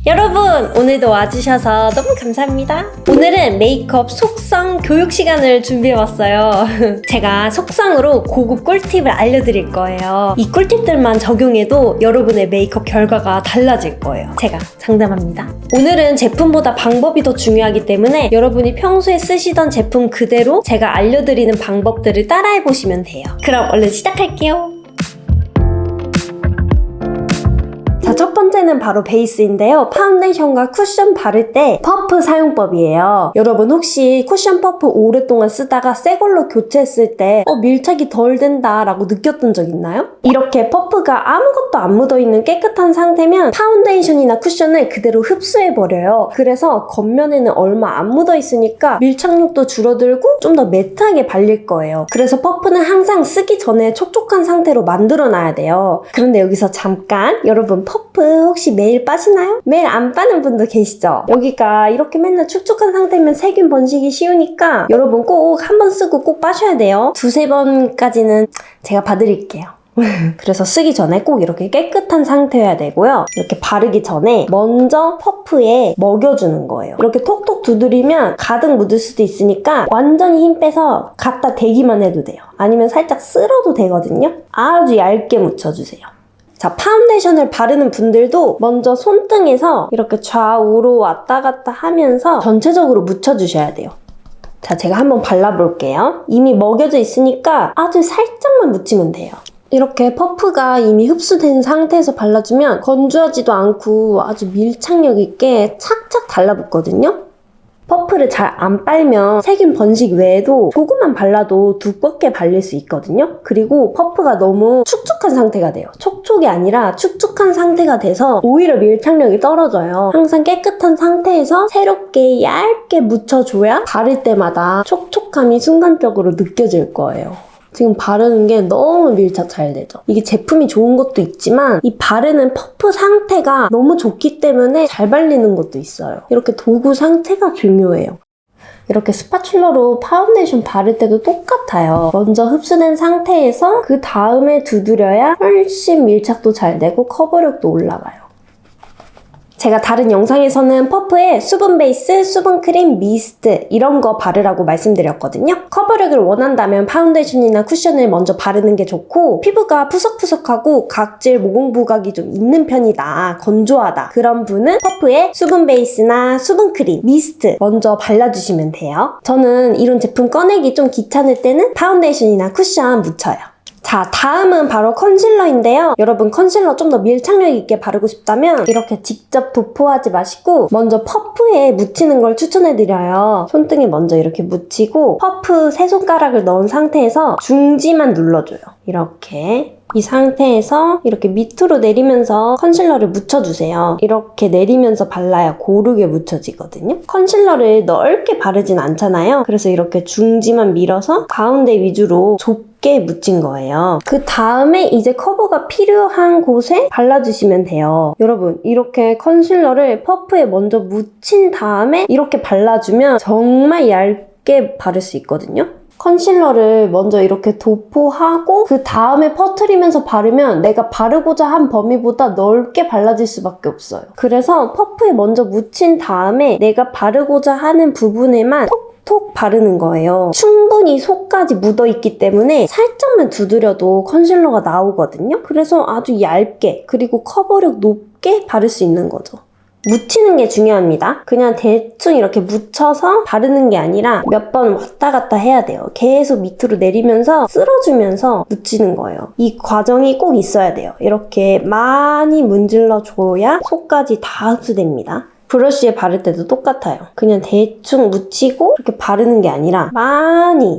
여러분, 오늘도 와주셔서 너무 감사합니다. 오늘은 메이크업 속성 교육 시간을 준비해왔어요. 제가 속성으로 고급 꿀팁을 알려드릴 거예요. 이 꿀팁들만 적용해도 여러분의 메이크업 결과가 달라질 거예요. 제가 장담합니다. 오늘은 제품보다 방법이 더 중요하기 때문에 여러분이 평소에 쓰시던 제품 그대로 제가 알려드리는 방법들을 따라해보시면 돼요. 그럼 얼른 시작할게요. 자, 첫 번째는 바로 베이스인데요. 파운데이션과 쿠션 바를 때 퍼프 사용법이에요. 여러분 혹시 쿠션 퍼프 오랫동안 쓰다가 새 걸로 교체했을 때 밀착이 덜 된다 라고 느꼈던 적 있나요? 이렇게 퍼프가 아무것도 안 묻어있는 깨끗한 상태면 파운데이션이나 쿠션을 그대로 흡수해버려요. 그래서 겉면에는 얼마 안 묻어있으니까 밀착력도 줄어들고 좀 더 매트하게 발릴 거예요. 그래서 퍼프는 항상 쓰기 전에 촉촉한 상태로 만들어놔야 돼요. 그런데 여기서 잠깐, 여러분 퍼프 혹시 매일 빠시나요? 매일 안 빠는 분도 계시죠? 여기가 이렇게 맨날 축축한 상태면 세균 번식이 쉬우니까 여러분 꼭 한 번 쓰고 꼭 빠셔야 돼요. 두세 번까지는 제가 봐드릴게요. 그래서 쓰기 전에 꼭 이렇게 깨끗한 상태여야 되고요. 이렇게 바르기 전에 먼저 퍼프에 먹여주는 거예요. 이렇게 톡톡 두드리면 가득 묻을 수도 있으니까 완전히 힘 빼서 갖다 대기만 해도 돼요. 아니면 살짝 쓸어도 되거든요. 아주 얇게 묻혀주세요. 자, 파운데이션을 바르는 분들도 먼저 손등에서 이렇게 좌우로 왔다 갔다 하면서 전체적으로 묻혀주셔야 돼요. 자, 제가 한번 발라볼게요. 이미 먹여져 있으니까 아주 살짝만 묻히면 돼요. 이렇게 퍼프가 이미 흡수된 상태에서 발라주면 건조하지도 않고 아주 밀착력 있게 착착 달라붙거든요. 퍼프를 잘 안 빨면 세균 번식 외에도 조금만 발라도 두껍게 발릴 수 있거든요. 그리고 퍼프가 너무 축축한 상태가 돼요. 촉촉이 아니라 축축한 상태가 돼서 오히려 밀착력이 떨어져요. 항상 깨끗한 상태에서 새롭게 얇게 묻혀줘야 바를 때마다 촉촉함이 순간적으로 느껴질 거예요. 지금 바르는 게 너무 밀착 잘 되죠. 이게 제품이 좋은 것도 있지만 이 바르는 퍼프 상태가 너무 좋기 때문에 잘 발리는 것도 있어요. 이렇게 도구 상태가 중요해요. 이렇게 스파츌러로 파운데이션 바를 때도 똑같아요. 먼저 흡수된 상태에서 그 다음에 두드려야 훨씬 밀착도 잘 되고 커버력도 올라가요. 제가 다른 영상에서는 퍼프에 수분 베이스, 수분 크림, 미스트 이런 거 바르라고 말씀드렸거든요. 커버력을 원한다면 파운데이션이나 쿠션을 먼저 바르는 게 좋고 피부가 푸석푸석하고 각질, 모공 부각이 좀 있는 편이다, 건조하다 그런 분은 퍼프에 수분 베이스나 수분 크림, 미스트 먼저 발라주시면 돼요. 저는 이런 제품 꺼내기 좀 귀찮을 때는 파운데이션이나 쿠션 묻혀요. 자, 다음은 바로 컨실러인데요. 여러분 컨실러 좀 더 밀착력 있게 바르고 싶다면 이렇게 직접 도포하지 마시고 먼저 퍼프에 묻히는 걸 추천해드려요. 손등에 먼저 이렇게 묻히고 퍼프 세 손가락을 넣은 상태에서 중지만 눌러줘요. 이렇게. 이 상태에서 이렇게 밑으로 내리면서 컨실러를 묻혀주세요. 이렇게 내리면서 발라야 고르게 묻혀지거든요. 컨실러를 넓게 바르진 않잖아요. 그래서 이렇게 중지만 밀어서 가운데 위주로 좁게 묻힌 거예요. 그 다음에 이제 커버가 필요한 곳에 발라주시면 돼요. 여러분, 이렇게 컨실러를 퍼프에 먼저 묻힌 다음에 이렇게 발라주면 정말 얇게 바를 수 있거든요. 컨실러를 먼저 이렇게 도포하고 그 다음에 퍼트리면서 바르면 내가 바르고자 한 범위보다 넓게 발라질 수밖에 없어요. 그래서 퍼프에 먼저 묻힌 다음에 내가 바르고자 하는 부분에만 톡 바르는 거예요. 충분히 속까지 묻어있기 때문에 살짝만 두드려도 컨실러가 나오거든요. 그래서 아주 얇게 그리고 커버력 높게 바를 수 있는 거죠. 묻히는 게 중요합니다. 그냥 대충 이렇게 묻혀서 바르는 게 아니라 몇 번 왔다 갔다 해야 돼요. 계속 밑으로 내리면서 쓸어주면서 묻히는 거예요. 이 과정이 꼭 있어야 돼요. 이렇게 많이 문질러줘야 속까지 다 흡수됩니다. 브러쉬에 바를 때도 똑같아요. 그냥 대충 묻히고 이렇게 바르는 게 아니라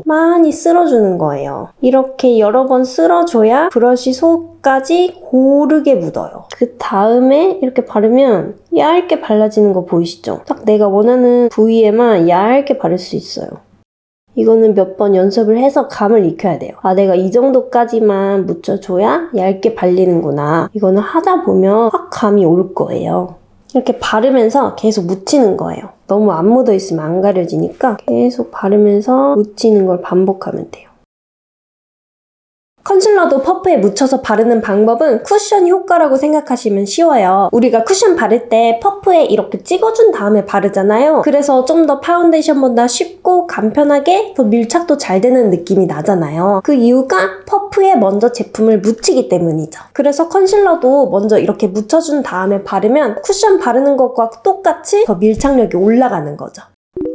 많이 쓸어주는 거예요. 이렇게 여러 번 쓸어줘야 브러쉬 속까지 고르게 묻어요. 그 다음에 이렇게 바르면 얇게 발라지는 거 보이시죠? 딱 내가 원하는 부위에만 얇게 바를 수 있어요. 이거는 몇 번 연습을 해서 감을 익혀야 돼요. 아, 내가 이 정도까지만 묻혀줘야 얇게 발리는구나. 이거는 하다 보면 확 감이 올 거예요. 이렇게 바르면서 계속 묻히는 거예요. 너무 안 묻어있으면 안 가려지니까 계속 바르면서 묻히는 걸 반복하면 돼요. 컨실러도 퍼프에 묻혀서 바르는 방법은 쿠션 효과라고 생각하시면 쉬워요. 우리가 쿠션 바를 때 퍼프에 이렇게 찍어준 다음에 바르잖아요. 그래서 좀 더 파운데이션보다 쉽고 간편하게 더 밀착도 잘 되는 느낌이 나잖아요. 그 이유가 퍼프에 먼저 제품을 묻히기 때문이죠. 그래서 컨실러도 먼저 이렇게 묻혀준 다음에 바르면 쿠션 바르는 것과 똑같이 더 밀착력이 올라가는 거죠.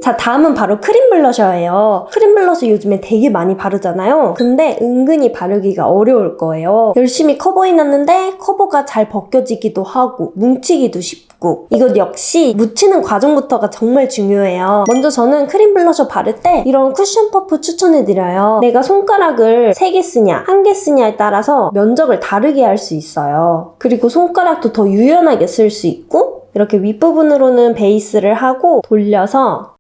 자, 다음은 바로 크림 블러셔예요. 크림 블러셔 요즘에 되게 많이 바르잖아요. 근데 은근히 바르기가 어려울 거예요. 열심히 커버해놨는데 커버가 잘 벗겨지기도 하고 뭉치기도 쉽고, 이것 역시 묻히는 과정부터가 정말 중요해요. 먼저 저는 크림 블러셔 바를 때 이런 쿠션 퍼프 추천해드려요. 내가 손가락을 3개 쓰냐 1개 쓰냐에 따라서 면적을 다르게 할 수 있어요. 그리고 손가락도 더 유연하게 쓸 수 있고, 이렇게 윗부분으로는 베이스를 하고 돌려서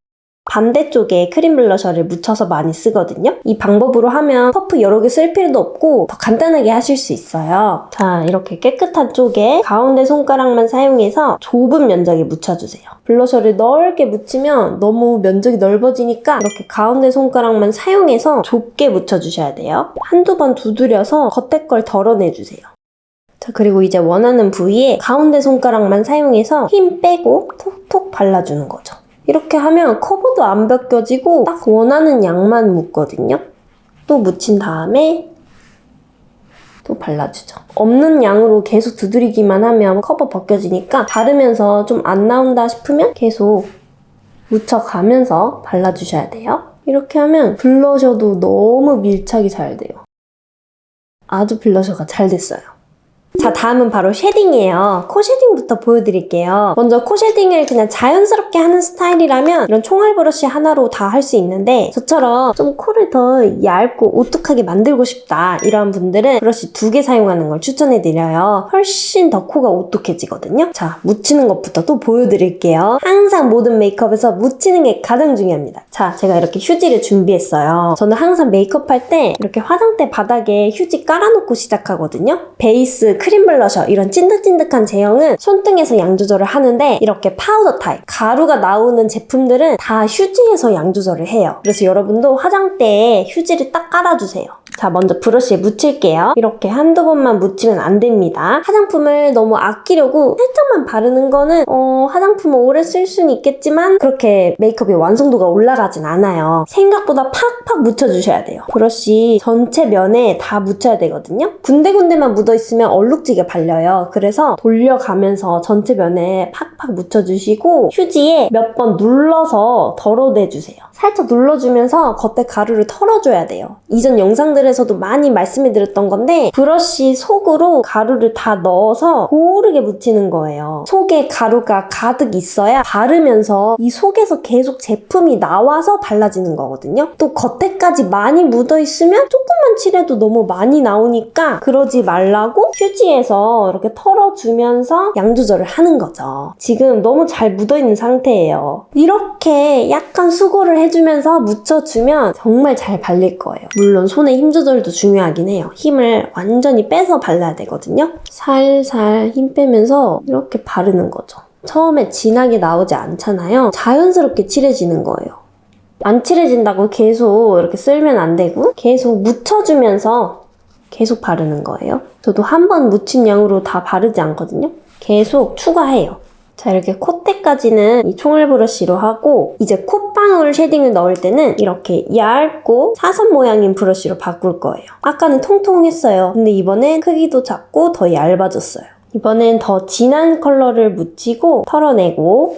반대쪽에 크림 블러셔를 묻혀서 많이 쓰거든요. 이 방법으로 하면 퍼프 여러 개 쓸 필요도 없고 더 간단하게 하실 수 있어요. 자, 이렇게 깨끗한 쪽에 가운데 손가락만 사용해서 좁은 면적에 묻혀주세요. 블러셔를 넓게 묻히면 너무 면적이 넓어지니까 이렇게 가운데 손가락만 사용해서 좁게 묻혀주셔야 돼요. 한두 번 두드려서 겉에 걸 덜어내주세요. 자, 그리고 이제 원하는 부위에 가운데 손가락만 사용해서 힘 빼고 톡톡 발라주는 거죠. 이렇게 하면 커버도 안 벗겨지고 딱 원하는 양만 묻거든요. 또 묻힌 다음에 또 발라주죠. 없는 양으로 계속 두드리기만 하면 커버 벗겨지니까 바르면서 좀 안 나온다 싶으면 계속 묻혀가면서 발라주셔야 돼요. 이렇게 하면 블러셔도 너무 밀착이 잘 돼요. 아주 블러셔가 잘 됐어요. 자, 다음은 바로 쉐딩이에요. 코 쉐딩부터 보여드릴게요. 먼저 코 쉐딩을 그냥 자연스럽게 하는 스타일이라면 이런 총알 브러쉬 하나로 다 할 수 있는데, 저처럼 좀 코를 더 얇고 오뚝하게 만들고 싶다 이런 분들은 브러쉬 2개 사용하는 걸 추천해드려요. 훨씬 더 코가 오뚝해지거든요. 자, 묻히는 것부터 또 보여드릴게요. 항상 모든 메이크업에서 묻히는 게 가장 중요합니다. 자, 제가 이렇게 휴지를 준비했어요. 저는 항상 메이크업 할 때 이렇게 화장대 바닥에 휴지 깔아놓고 시작하거든요. 베이스, 크림 블러셔 이런 찐득찐득한 제형은 손등에서 양 조절을 하는데, 이렇게 파우더 타입, 가루가 나오는 제품들은 다 휴지에서 양 조절을 해요. 그래서 여러분도 화장대에 휴지를 딱 깔아주세요. 자, 먼저 브러쉬에 묻힐게요. 이렇게 한두 번만 묻히면 안 됩니다. 화장품을 너무 아끼려고 살짝만 바르는 거는 화장품을 오래 쓸 수는 있겠지만 그렇게 메이크업의 완성도가 올라가진 않아요. 생각보다 팍팍 묻혀주셔야 돼요. 브러쉬 전체 면에 다 묻혀야 되거든요. 군데군데만 묻어있으면 얼룩지게 발려요. 그래서 돌려가면서 전체 면에 팍팍 묻혀주시고 휴지에 몇 번 눌러서 덜어내주세요. 살짝 눌러주면서 겉에 가루를 털어줘야 돼요. 이전 영상들에서도 많이 말씀해드렸던 건데, 브러쉬 속으로 가루를 다 넣어서 고르게 묻히는 거예요. 속에 가루가 가득 있어야 바르면서 이 속에서 계속 제품이 나와서 발라지는 거거든요. 또 겉에까지 많이 묻어있으면 조금만 칠해도 너무 많이 나오니까 그러지 말라고 휴지에서 이렇게 털어주면서 양 조절을 하는 거죠. 지금 너무 잘 묻어있는 상태예요. 이렇게 약간 수고를 해주면서 묻혀주면 정말 잘 발릴 거예요. 물론 손의 힘 조절도 중요하긴 해요. 힘을 완전히 빼서 발라야 되거든요. 살살 힘 빼면서 이렇게 바르는 거죠. 처음에 진하게 나오지 않잖아요. 자연스럽게 칠해지는 거예요. 안 칠해진다고 계속 이렇게 쓸면 안 되고 계속 묻혀주면서 계속 바르는 거예요. 저도 한 번 묻힌 양으로 다 바르지 않거든요. 계속 추가해요. 자, 이렇게 콧대까지는 이 총알 브러쉬로 하고, 이제 콧방울 쉐딩을 넣을 때는 이렇게 얇고 사선 모양인 브러쉬로 바꿀 거예요. 아까는 통통했어요. 근데 이번엔 크기도 작고 더 얇아졌어요. 이번엔 더 진한 컬러를 묻히고 털어내고,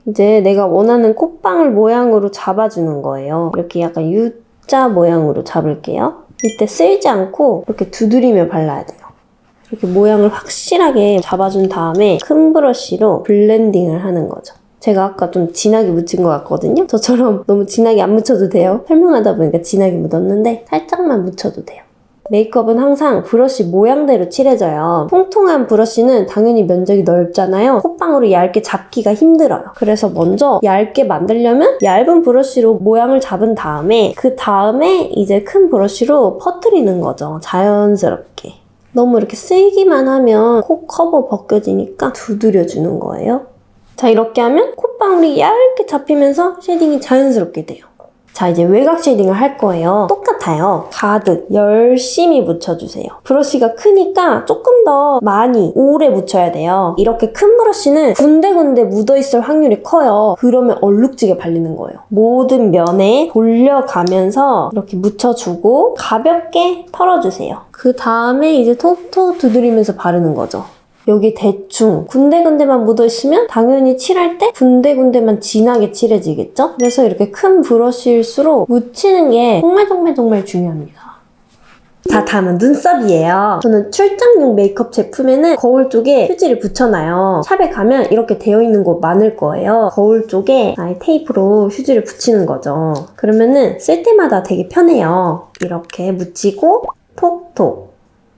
이제 내가 원하는 콧방울 모양으로 잡아주는 거예요. 이렇게 약간 U자 모양으로 잡을게요. 이때 쓸지 않고 이렇게 두드리며 발라야 돼요. 이렇게 모양을 확실하게 잡아준 다음에 큰 브러쉬로 블렌딩을 하는 거죠. 제가 아까 좀 진하게 묻힌 것 같거든요. 저처럼 너무 진하게 안 묻혀도 돼요. 설명하다 보니까 진하게 묻었는데 살짝만 묻혀도 돼요. 메이크업은 항상 브러쉬 모양대로 칠해져요. 통통한 브러쉬는 당연히 면적이 넓잖아요. 콧방울을 얇게 잡기가 힘들어요. 그래서 먼저 얇게 만들려면 얇은 브러쉬로 모양을 잡은 다음에 그 다음에 이제 큰 브러쉬로 퍼뜨리는 거죠. 자연스럽게. 너무 이렇게 쓸기만 하면 코 커버 벗겨지니까 두드려주는 거예요. 자, 이렇게 하면 콧방울이 얇게 잡히면서 쉐딩이 자연스럽게 돼요. 자, 이제 외곽 쉐딩을 할 거예요. 똑같아요. 가득 열심히 묻혀주세요. 브러쉬가 크니까 조금 더 많이 오래 묻혀야 돼요. 이렇게 큰 브러쉬는 군데군데 묻어있을 확률이 커요. 그러면 얼룩지게 발리는 거예요. 모든 면에 돌려가면서 이렇게 묻혀주고 가볍게 털어주세요. 그 다음에 이제 톡톡 두드리면서 바르는 거죠. 여기 대충 군데군데만 묻어있으면 당연히 칠할 때 군데군데만 진하게 칠해지겠죠? 그래서 이렇게 큰 브러쉬일수록 묻히는 게 정말 중요합니다. 자, 다음은 눈썹이에요. 저는 출장용 메이크업 제품에는 거울 쪽에 휴지를 붙여놔요. 샵에 가면 이렇게 되어 있는 곳 많을 거예요. 거울 쪽에 아예 테이프로 휴지를 붙이는 거죠. 그러면은 쓸 때마다 되게 편해요. 이렇게 묻히고 톡톡.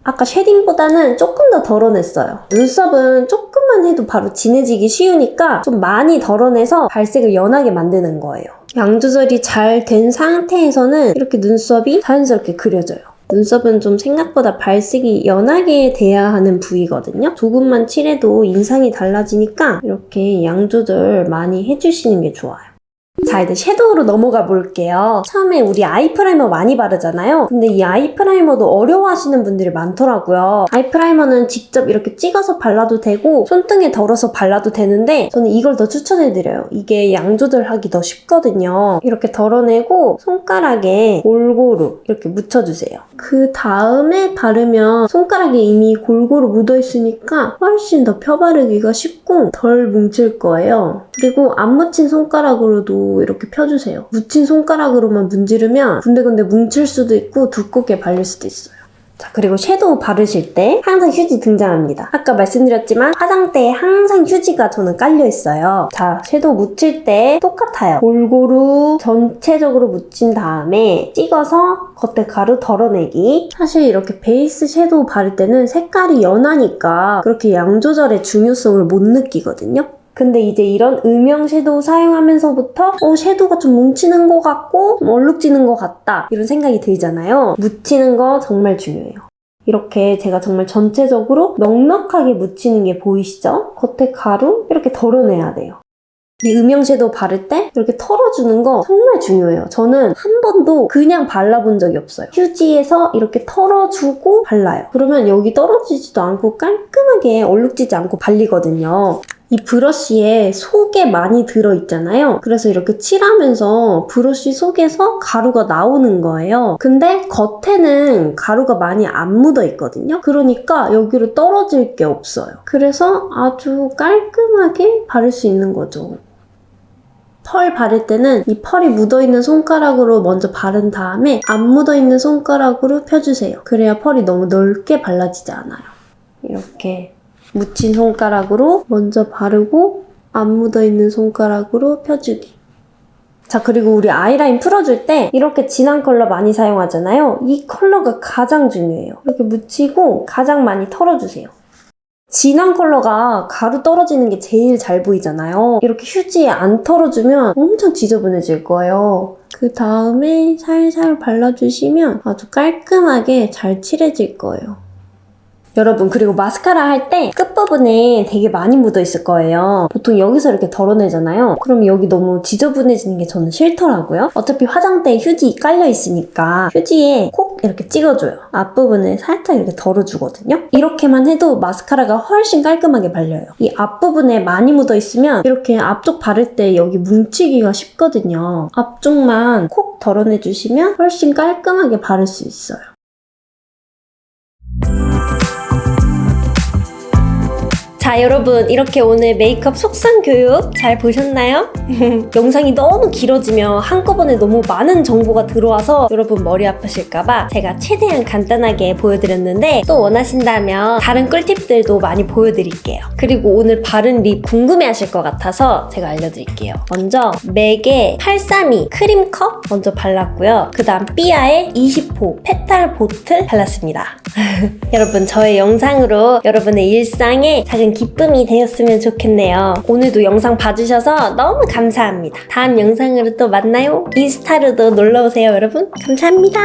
아까 쉐딩보다는 조금 더 덜어냈어요. 눈썹은 조금만 해도 바로 진해지기 쉬우니까 좀 많이 덜어내서 발색을 연하게 만드는 거예요. 양 조절이 잘 된 상태에서는 이렇게 눈썹이 자연스럽게 그려져요. 눈썹은 좀 생각보다 발색이 연하게 돼야 하는 부위거든요. 조금만 칠해도 인상이 달라지니까 이렇게 양 조절 많이 해주시는 게 좋아요. 자, 이제 섀도우로 넘어가 볼게요. 처음에 우리 아이 프라이머 많이 바르잖아요. 근데 이 아이 프라이머도 어려워하시는 분들이 많더라고요. 아이 프라이머는 직접 이렇게 찍어서 발라도 되고 손등에 덜어서 발라도 되는데 저는 이걸 더 추천해드려요. 이게 양 조절하기 더 쉽거든요. 이렇게 덜어내고 손가락에 골고루 이렇게 묻혀주세요. 그 다음에 바르면 손가락에 이미 골고루 묻어있으니까 훨씬 더 펴바르기가 쉽고 덜 뭉칠 거예요. 그리고 안 묻힌 손가락으로도 이렇게 펴주세요. 묻힌 손가락으로만 문지르면 군데군데 뭉칠 수도 있고 두껍게 발릴 수도 있어요. 자, 그리고 섀도우 바르실 때 항상 휴지 등장합니다. 아까 말씀드렸지만 화장대에 항상 휴지가 저는 깔려있어요. 자, 섀도우 묻힐 때 똑같아요. 골고루 전체적으로 묻힌 다음에 찍어서 겉에 가루 덜어내기. 사실 이렇게 베이스 섀도우 바를 때는 색깔이 연하니까 그렇게 양 조절의 중요성을 못 느끼거든요. 근데 이제 이런 음영 섀도우 사용하면서부터 섀도우가 좀 뭉치는 것 같고 좀 얼룩지는 것 같다 이런 생각이 들잖아요. 묻히는 거 정말 중요해요. 이렇게 제가 정말 전체적으로 넉넉하게 묻히는 게 보이시죠? 겉에 가루 이렇게 덜어내야 돼요. 이 음영 섀도우 바를 때 이렇게 털어주는 거 정말 중요해요. 저는 한 번도 그냥 발라본 적이 없어요. 휴지에서 이렇게 털어주고 발라요. 그러면 여기 떨어지지도 않고 깔끔하게 얼룩지지 않고 발리거든요. 이 브러쉬에 속에 많이 들어있잖아요. 그래서 이렇게 칠하면서 브러쉬 속에서 가루가 나오는 거예요. 근데 겉에는 가루가 많이 안 묻어 있거든요. 그러니까 여기로 떨어질 게 없어요. 그래서 아주 깔끔하게 바를 수 있는 거죠. 펄 바를 때는 이 펄이 묻어있는 손가락으로 먼저 바른 다음에 안 묻어있는 손가락으로 펴주세요. 그래야 펄이 너무 넓게 발라지지 않아요. 이렇게 묻힌 손가락으로 먼저 바르고 안 묻어있는 손가락으로 펴주기. 자, 그리고 우리 아이라인 풀어줄 때 이렇게 진한 컬러 많이 사용하잖아요. 이 컬러가 가장 중요해요. 이렇게 묻히고 가장 많이 털어주세요. 진한 컬러가 가루 떨어지는 게 제일 잘 보이잖아요. 이렇게 휴지에 안 털어주면 엄청 지저분해질 거예요. 그 다음에 살살 발라주시면 아주 깔끔하게 잘 칠해질 거예요. 여러분, 그리고 마스카라 할 때 끝부분에 되게 많이 묻어 있을 거예요. 보통 여기서 이렇게 덜어내잖아요. 그럼 여기 너무 지저분해지는 게 저는 싫더라고요. 어차피 화장대에 휴지 깔려 있으니까 휴지에 콕 이렇게 찍어줘요. 앞부분을 살짝 이렇게 덜어주거든요. 이렇게만 해도 마스카라가 훨씬 깔끔하게 발려요. 이 앞부분에 많이 묻어 있으면 이렇게 앞쪽 바를 때 여기 뭉치기가 쉽거든요. 앞쪽만 콕 덜어내주시면 훨씬 깔끔하게 바를 수 있어요. 자, 여러분, 이렇게 오늘 메이크업 속성 교육 잘 보셨나요? 영상이 너무 길어지면 한꺼번에 너무 많은 정보가 들어와서 여러분 머리 아프실까봐 제가 최대한 간단하게 보여드렸는데 또 원하신다면 다른 꿀팁들도 많이 보여드릴게요. 그리고 오늘 바른 립 궁금해하실 것 같아서 제가 알려드릴게요. 먼저 맥의 832 크림컵 먼저 발랐고요. 그 다음 삐아의 20호 페탈 보틀 발랐습니다. 여러분, 저의 영상으로 여러분의 일상에 작은 기쁨이 되었으면 좋겠네요. 오늘도 영상 봐주셔서 너무 감사합니다. 다음 영상으로 또 만나요. 인스타로도 놀러오세요, 여러분. 감사합니다.